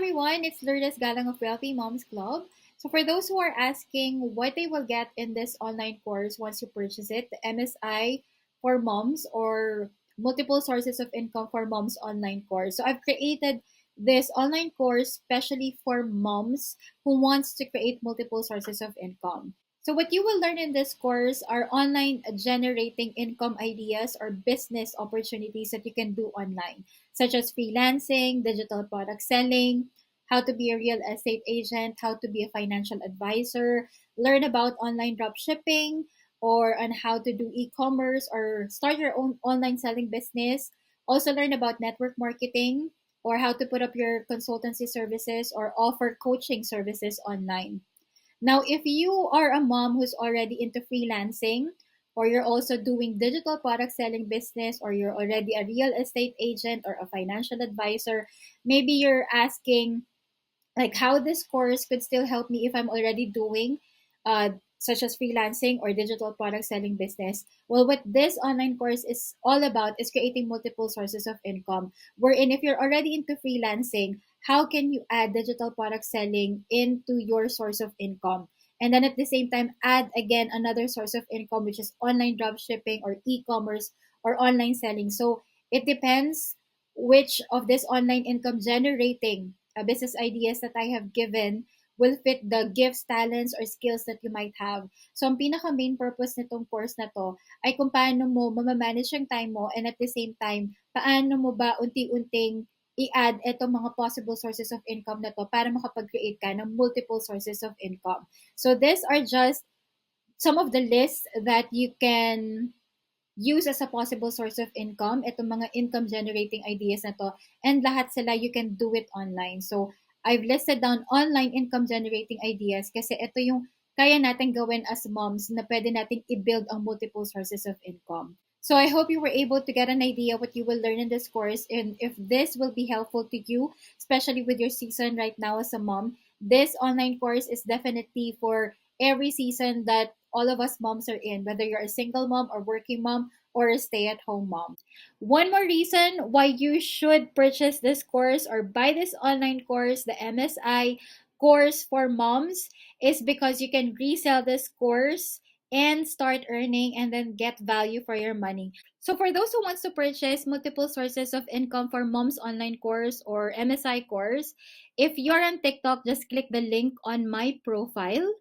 everyone, it's Lourdes Galang of Wealthy Moms Club. So for those who are asking what they will get in this online course once you purchase it, the MSI for moms or multiple sources of income for moms online course. So I've created this online course specially for moms who wants to create multiple sources of income. So what you will learn in this course are online generating income ideas or business opportunities that you can do online, such as freelancing, digital product selling, how to be a real estate agent, how to be a financial advisor, learn about online drop shipping or on how to do e-commerce or start your own online selling business. Also learn about network marketing or how to put up your consultancy services or offer coaching services online. Now, if you are a mom who's already into freelancing, or you're also doing digital product selling business, or you're already a real estate agent or a financial advisor, maybe you're asking, like, how this course could still help me if I'm already doing such as freelancing or digital product selling business. Well, what this online course is all about is creating multiple sources of income. Wherein, if you're already into freelancing, how can you add digital product selling into your source of income? And then at the same time, add again another source of income, which is online drop shipping or e-commerce or online selling. So it depends which of this online income generating business ideas that I have given will fit the gifts, talents, or skills that you might have. So, ang pinaka-main purpose nitong course na to ay kung paano mo mamamanage yung time mo and at the same time, paano mo ba unti-unting i-add itong mga possible sources of income na to para makapag-create ka ng multiple sources of income. So, these are just some of the lists that you can use as a possible source of income, itong mga income generating ideas na to, and lahat sila you can do it online. So, I've listed down online income generating ideas kasi ito yung kaya natin gawin as moms na pwede nating i-build ang multiple sources of income. So I hope you were able to get an idea what you will learn in this course, and if this will be helpful to you, especially with your season right now as a mom, this online course is definitely for every season that all of us moms are in, whether you're a single mom or working mom or a stay-at-home mom. One more reason why you should purchase this course or buy this online course, the MSI course for moms, is because you can resell this course and start earning and then get value for your money. So for those who wants to purchase multiple sources of income for moms online course or MSI course, if you're on TikTok, just click the link on my profile.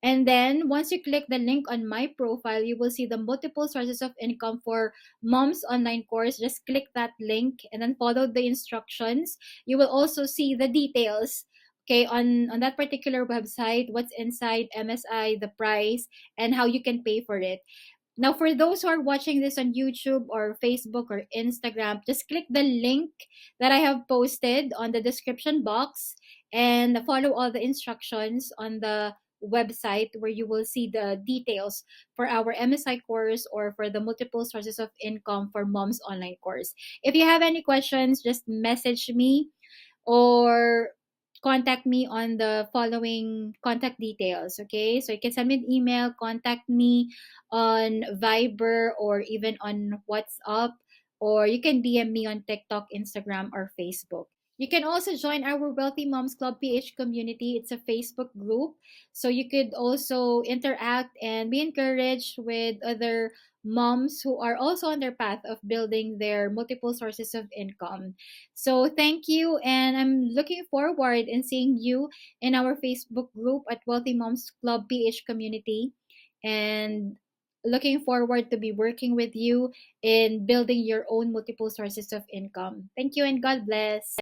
And then once you click the link on my profile, you will see the multiple sources of income for mom's online course. Just click that link and then follow the instructions. You will also see the details, okay, on that particular website, what's inside MSI, the price, and how you can pay for it. Now, for those who are watching this on YouTube or Facebook or Instagram, just click the link that I have posted on the description box and follow all the instructions on the website where you will see the details for our MSI course or for the multiple sources of income for moms online course. If you have any questions, just message me or contact me on the following contact details. Okay, so you can send me an email, contact me on Viber or even on WhatsApp, or you can DM me on TikTok, Instagram, or Facebook. You can also join our Wealthy Moms Club PH community. It's a Facebook group. So you could also interact and be encouraged with other moms who are also on their path of building their multiple sources of income. So thank you, and I'm looking forward in seeing you in our Facebook group at Wealthy Moms Club PH community, and looking forward to be working with you in building your own multiple sources of income. Thank you and God bless.